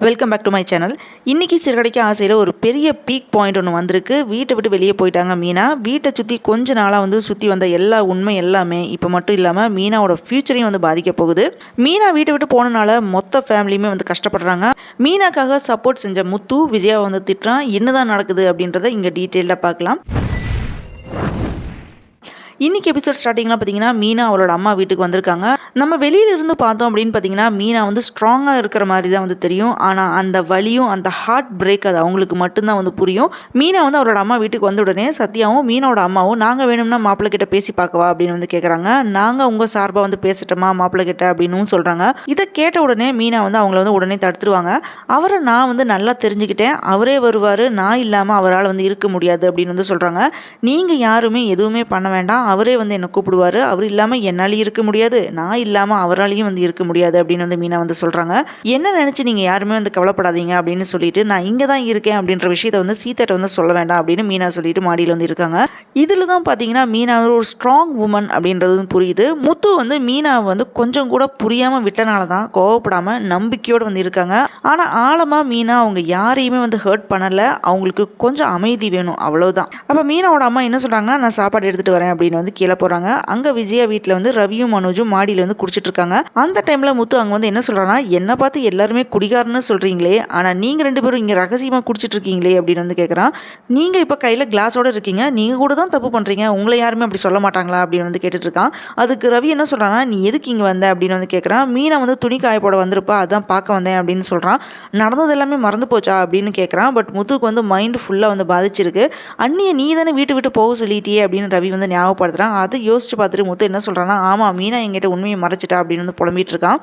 Welcome back to my channel. இன்றைக்கி சிறுகடைக்கு ஆசையில் ஒரு பெரிய பீக் பாயிண்ட் ஒன்று வந்திருக்கு. வீட்டை விட்டு வெளியே போயிட்டாங்க மீனா. வீட்டை சுற்றி கொஞ்ச நாளாக சுற்றி வந்த எல்லா உண்மை எல்லாமே இப்போ மட்டும் இல்லாமல் மீனாவோட ஃப்யூச்சரையும் பாதிக்க போகுது. மீனா வீட்டை விட்டு போனனால மொத்த ஃபேமிலியுமே கஷ்டப்படுறாங்க. மீனாக்காக சப்போர்ட் செஞ்ச முத்து விஜயாவை திட்டுறான். என்னதான் நடக்குது அப்படின்றத இங்கே டீட்டெயிலாக பார்க்கலாம். இன்றைக்கி எபிசோட் ஸ்டார்டிங்லாம் பார்த்தீங்கன்னா மீனா அவளோட அம்மா வீட்டுக்கு வந்திருக்காங்க. நம்ம வெளியிலிருந்து பார்த்தோம் அப்படின்னு பார்த்தீங்கன்னா மீனா ஸ்ட்ராங்காக இருக்கிற மாதிரி தான் தெரியும். ஆனால் அந்த வலியும் அந்த ஹார்ட் பிரேக் அது அவங்களுக்கு மட்டும்தான் புரியும். மீனா அவளோட அம்மா வீட்டுக்கு வந்த உடனே சத்யாவும் மீனாவோட அம்மாவும் நாங்கள் வேணும்னா மாப்பிள்ளை கிட்ட பேசி பார்க்கவா அப்படின்னு கேட்குறாங்க. நாங்கள் உங்கள் சார்பாக பேசிட்டோமா மாப்பிள்ளை கிட்ட அப்படின்னு சொல்கிறாங்க. இதை கேட்ட உடனே மீனா அவங்கள உடனே தடுத்துருவாங்க. அவரை நான் நல்லா தெரிஞ்சுக்கிட்டேன், அவரே வருவார், நான் இல்லாமல் அவரால் இருக்க முடியாது அப்படின்னு சொல்கிறாங்க. நீங்கள் யாருமே எதுவுமே பண்ண வேண்டாம், அவரே என்னை கூப்பிடுவார், அவர் இல்லாமல் என்னாலையும் இருக்க முடியாது, நான் இல்லாமல் அவராலையும் இருக்க முடியாது அப்படின்னு மீனா சொல்கிறாங்க. என்ன நினச்சி நீங்கள் யாருமே கவலைப்படாதீங்க அப்படின்னு சொல்லிட்டு நான் இங்கே தான் இருக்கேன் அப்படின்ற விஷயத்தை சீதாட்ட சொல்ல வேண்டாம் அப்படின்னு மீனா சொல்லிட்டு மாடியில் இருக்காங்க. இதில் தான் பார்த்தீங்கன்னா மீனா ஒரு ஸ்ட்ராங் உமன் அப்படின்றது புரியுது. முத்து மீனாவை கொஞ்சம் கூட புரியாமல் விட்டனால தான் கோவப்படாமல் நம்பிக்கையோடு இருக்காங்க. ஆனால் ஆழமாக மீனா அவங்க யாரையுமே ஹர்ட் பண்ணலை, அவங்களுக்கு கொஞ்சம் அமைதி வேணும், அவ்வளோதான். அப்போ மீனாவோட அம்மா என்ன சொல்கிறாங்கன்னா, நான் சாப்பாடு எடுத்துகிட்டு வரேன் அப்படின்னு கீழே போகிறாங்க. அங்கே விஜயா வீட்டில் ரவியும் மனோஜும் மாடியில் குடிச்சிட்டு இருக்காங்க. அந்த டைமில் முத்து அங்கே என்ன சொல்கிறான்னா, என்னை பார்த்து எல்லாருமே குடிகாரன்னு சொல்கிறீங்களே, ஆனால் நீங்கள் ரெண்டு பேரும் இங்கே ரகசியமாக குடிச்சிட்டு இருக்கீங்களே அப்படின்னு கேட்குறான். நீங்கள் இப்போ கையில் கிளாஸோடு இருக்கீங்க, நீங்கள் கூட தான் தப்பு பண்ணுறீங்க, உங்களை யாருமே அப்படி சொல்ல மாட்டாங்களா அப்படின்னு கேட்டுட்டு இருக்கான். அதுக்கு ரவி என்ன சொல்கிறான்னா, நீ எதுக்கு இங்கே வந்த அப்படின்னு கேட்குறான். மீனா துணி காய போட வந்திருப்பா, அதான் பார்க்க வந்தேன் அப்படின்னு சொல்கிறான். நடந்தது எல்லாமே மறந்து போச்சா அப்படின்னு கேட்குறான். பட் முத்துக்கு மைண்ட் ஃபுல்லாக பாதிச்சிருக்கு. அண்ணியை நீ தானே வீட்டு விட்டு போக சொல்லிட்டியே அப்படின்னு ரவி ஞாபகப்படுத்துகிறான். அதை யோசிச்சு பார்த்துட்டு முத்து என்ன சொல்கிறான்னா, ஆமாம் மீனா என்கிட்ட உண்மையை மறைச்சிட்டா அப்படின்னு புலம்பிட்டு இருக்கான்.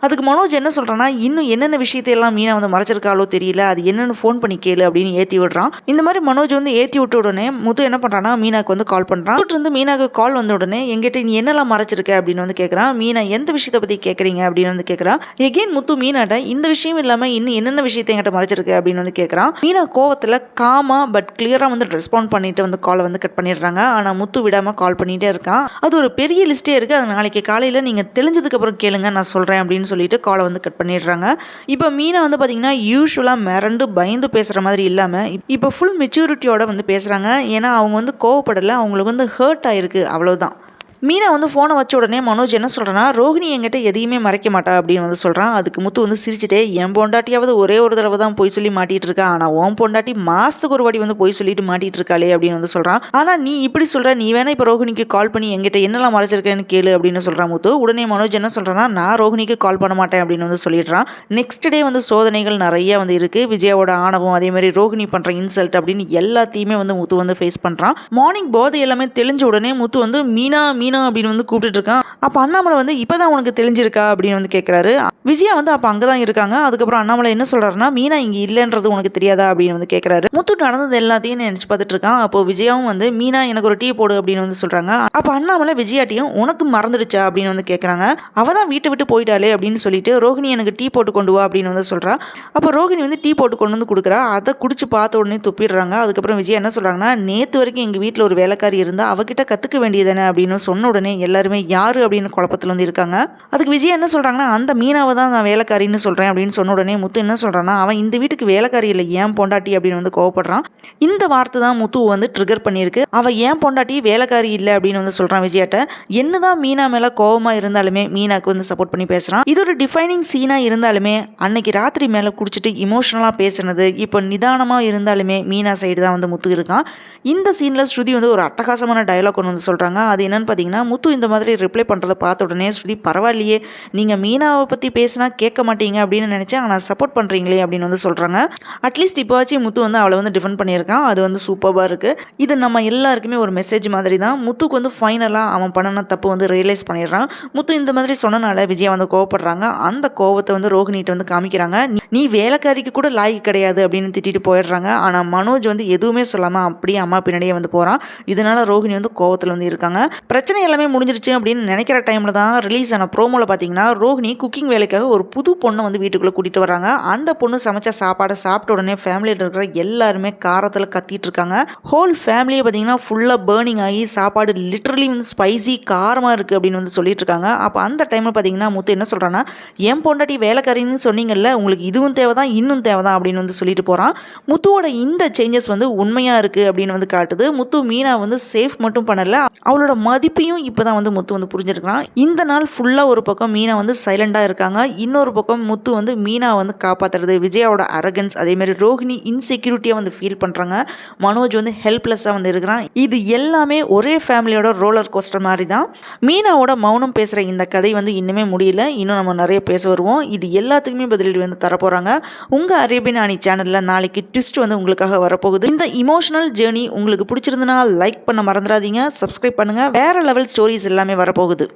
அதுக்கு மனோஜ் என்ன சொல்கிறான்னா, இன்னும் என்னென்ன விஷயத்தையெல்லாம் மீனா மறைச்சிருக்காளோ தெரியல, அது என்னென்னு ஃபோன் பண்ணி கேளு அப்படின்னு ஏற்றி விடுறான். இந்த மாதிரி மனோஜ் ஏற்றி விட்ட உடனே முத்து என்ன பண்ணுறான்னா மீனாக்கு கால் பண்ணுறான். இருந்து மீனாக்கு கால் வந்த உடனே எங்கிட்ட நீ என்னெல்லாம் மறைச்சிருக்க அப்படின்னு கேட்குறான். மீனா எந்த விஷயத்தை பற்றி கேட்குறீங்க அப்படின்னு கேட்குறான். எகெயின் முத்து மீனாட்ட இந்த விஷயம் இல்லாமல் இன்னும் என்னென்ன விஷயத்தை என்கிட்ட மறைச்சிருக்கு அப்படின்னு கேட்குறான். மீனா கோவத்தில் காமா பட் கிளியராக ரெஸ்பாண்ட் பண்ணிட்டு காலை கட் பண்ணிடுறாங்க. ஆனால் முத்து விடாமல் கால் பண்ணிகிட்டே இருக்கான். அது ஒரு பெரிய லிஸ்ட்டே இருக்குது, அது நாளைக்கு காலையில் நீங்கள் தெளிஞ்சதுக்கப்புறம் கேளுங்க, நான் சொல்கிறேன் அப்படின்னு சொல்லிட்டு காலை கட் பண்ணிடுறாங்க. இப்போ மீனா பார்த்தீங்கன்னா யூஸ்வலாக மிரண்டு பயந்து பேசுகிற மாதிரி இல்லாமல் இப்போ ஃபுல் மெச்சூரிட்டியோட பேசுகிறாங்க. ஏன்னா அவங்க கோவப்படலை, அவங்களுக்கு ஹர்ட் ஆயிருக்கு, அவ்வளோதான். மீனா ஃபோனை வச்ச உடனே மனோஜ் என்ன சொல்கிறான்னா, ரோஹிணி என்கிட்ட எதையுமே மறைக்க மாட்டா அப்படின்னு சொல்கிறான். அதுக்கு முத்து சிரிச்சுட்டே, என் பொண்டாட்டியாவது ஒரே ஒரு தடவை தான் போய் சொல்லி மாட்டிகிட்டு இருக்கா, ஆனால் உன் பொண்டாட்டி மாதத்துக்கு ஒரு வாட்டி போய் சொல்லிட்டு மாட்டிகிட்டு இருக்காளே அப்படின்னு சொல்கிறான். ஆனால் நீ இப்படி சொல்கிற, நீ வேணா இப்போ ரோஹிணிக்கு கால் பண்ணி என்கிட்ட என்னெல்லாம் மறைச்சிருக்கேன்னு கேளு அப்படின்னு சொல்கிறான் முத்து. உடனே மனோஜ் என்ன சொல்கிறான்னா, நான் ரோஹிணிக்கு கால் பண்ண மாட்டேன் அப்படின்னு சொல்லிடுறான். நெக்ஸ்ட் டே சோதனைகள் நிறைய இருக்குது. விஜயாவோட ஆணவம், அதே மாதிரி ரோஹிணி பண்ணுற இன்சல்ட் அப்படின்னு எல்லாத்தையுமே முத்து ஃபேஸ் பண்ணுறான். மார்னிங் போதை எல்லாமே தெளிஞ்ச உடனே முத்து மீனா மீனா அப்படின்னு கூப்பிட்டு இருக்கான். அப்போ அண்ணாமலை இப்போதான் உனக்கு தெரிஞ்சிருக்கா அப்படின்னு கேட்குறாரு. விஜயா அப்போ அங்கே தான் இருக்காங்க. அதுக்கப்புறம் அண்ணாமலை என்ன சொல்கிறாருன்னா, மீனா இங்கே இல்லைன்றது உனக்கு தெரியாதா அப்படின்னு கேட்குறாரு. முத்து நடந்தது எல்லாத்தையும் நினச்சி பார்த்துட்டு இருக்கான். அப்போ விஜயாவும் மீனா எனக்கு ஒரு டீ போடு அப்படின்னு சொல்கிறாங்க. அப்போ அண்ணாமலை விஜயாட்டியும் உனக்கு மறந்துடுச்சா அப்படின்னு கேட்குறாங்க. அவள் தான் வீட்டை விட்டு போயிட்டாலே அப்படின்னு சொல்லிட்டு ரோஹிணி எனக்கு டீ போட்டு கொண்டு வா அப்படின்னு சொல்கிறா. அப்போ ரோஹிணி டீ போட்டு கொண்டு கொடுக்குறா. அதை குடிச்சு பார்த்த உடனே துப்பிடுறாங்க. அதுக்கப்புறம் விஜயா என்ன சொல்கிறாங்கன்னா, நேற்று வரைக்கும் எங்கள் வீட்டில் ஒரு வேலைக்காரி இருந்தால் அவகிட்ட கற்றுக்க வேண்டியதானே அப்படின்னு சொன்ன உடனே எல்லாருமே யாரு அப்படின்னு குழப்பத்தில் இருக்காங்க. அதுக்கு விஜய் என்ன சொல்றாங்கன்னா, அந்த மீனாவை தான் நான் வேலைக்காரின்னு சொல்றேன் அப்படின்னு சொன்ன உடனே முத்து என்ன சொல்றான்னா, அவன் இந்த வீட்டுக்கு வேலைக்காரி இல்லை, ஏன் பொண்டாட்டி அப்படின்னு கோவப்படுறான். இந்த வார்த்தை தான் முத்து ட்ரிகர் பண்ணியிருக்கு. அவன் ஏன் பொண்டாட்டி வேலைக்காரி இல்லை அப்படின்னு சொல்றான் விஜயாட்ட. என்னதான் மீனா மேல கோவமா இருந்தாலுமே மீனாக்கு சப்போர்ட் பண்ணி பேசுறான். இது ஒரு டிஃபைனிங் சீனா இருந்தாலுமே அன்னைக்கு ராத்திரி மேல குடிச்சிட்டு இமோஷனலா பேசுனது, இப்போ நிதானமா இருந்தாலுமே மீனா சைடு தான் முத்து இருக்கான். இந்த சீனில் ஸ்ருதி ஒரு அட்டகாசமான டயலாக் ஒன்று சொல்கிறாங்க. அது என்னன்னு பார்த்தீங்கன்னா, முத்து இந்த மாதிரி ரிப்ளை பண்ணுறதை பார்த்த உடனே ஸ்ருதி, பரவாயில்லையே, நீங்கள் மீனாவை பற்றி பேசினா கேட்க மாட்டீங்க அப்படின்னு நினச்சேன், ஆனால் சப்போர்ட் பண்ணுறீங்களே அப்படின்னு சொல்கிறாங்க. அட்லீஸ்ட் இப்போவாச்சும் முத்து அவளை டிஃபெண்ட் பண்ணியிருக்கான். அது சூப்பராக இருக்குது. இது நம்ம எல்லாருக்குமே ஒரு மெசேஜ் மாதிரி தான். முத்துக்கு ஃபைனலாக அவன் பண்ணின தப்பு ரியலைஸ் பண்ணிடுறான். முத்து இந்த மாதிரி சொன்னனால விஜயா கோவப்படுறாங்க. அந்த கோவத்தை ரோஹிணிகிட்ட காமிக்கிறாங்க. நீ வேலைக்காரிக்கு கூட லாய்க்கு கிடையாது அப்படின்னு திட்டிட்டு போயிடுறாங்க. ஆனால் மனோஜ் எதுவுமே சொல்லாமல் அப்படியே அம்மா பின்னாடியே போகிறான். இதனால ரோஹிணி கோவத்தில் இருக்காங்க. பிரச்சனை எல்லாமே முடிஞ்சிருச்சு அப்படின்னு நினைக்கிற டைமில் தான் ரிலீஸ் ஆன ப்ரோமோவில் பார்த்தீங்கன்னா ரோஹிணி குக்கிங் வேலைக்காக ஒரு புது பொண்ணை வந்து வீட்டுக்குள்ளே கூட்டிகிட்டு வராங்க. அந்த பொண்ணு சமைச்ச சாப்பாடை சாப்பிட்ட உடனே ஃபேமிலியில் இருக்கிற எல்லாருமே காரத்தில் கத்திட்டு இருக்காங்க. ஹோல் ஃபேமிலியை பார்த்தீங்கன்னா ஃபுல்லாக பேர்னிங் ஆகி சாப்பாடு லிட்ரலி வந்து ஸ்பைசி காரமாக இருக்குது அப்படின்னு வந்து சொல்லிட்டு இருக்காங்க. அப்போ அந்த டைமில் பார்த்தீங்கன்னா முத்து என்ன சொல்கிறான்னா, என் பொண்டாட்டி வேலைக்காரின்னு சொன்னீங்கல்ல, உங்களுக்கு இதுவும் தேவை தான் இன்னும் தேவை தான் அப்படின்னு வந்து சொல்லிட்டு போகிறான். முத்துவோட இந்த சேஞ்சஸ் வந்து உண்மையாக இருக்குது அப்படின்னு வந்து காட்டுது. முத்து மீனா வந்து சேஃப் மட்டும் பண்ணல, அவளோட மதிப்பையும் இப்போ தான் வந்து முத்து வந்து புரிஞ்சிருக்கிறான். இந்த நாள் ஃபுல்லாக ஒரு பக்கம் மீனா வந்து சைலண்டாக இருக்காங்க, இன்னொரு பக்கம் முத்து வந்து மீனா வந்து காப்பாற்றுறது, விஜயாவோட அரகன்ஸ், அதேமாதிரி ரோஹிணி இன்செக்யூரிட்டியாக வந்து ஃபீல் பண்ணுறாங்க, மனோஜ் வந்து ஹெல்ப்லெஸ்ஸாக வந்து இருக்கிறான். இது எல்லாமே ஒரே ஃபேமிலியோட ரோலர் கோஸ்டர் மாதிரி தான். மீனாவோட மௌனம் பேசுகிற இந்த கதை வந்து இன்னுமே முடியல, இன்னும் நம்ம நிறைய பேச வருவோம். இது எல்லாத்துக்குமே பதிலடி வந்து தரப்போகிறாங்க. உங்கள் அரேபியன் ஆணி சேனலில் நாளைக்கு ட்விஸ்ட் வந்து உங்களுக்காக வரப்போகுது. இந்த இமோஷனல் ஜேர்னி உங்களுக்கு பிடிச்சிருந்தனா லைக் பண்ண மறந்துடாதீங்க, சப்ஸ்கிரைப் பண்ணுங்கள். வேறு லெவல் ஸ்டோரிஸ் எல்லாமே வரப்போகுது.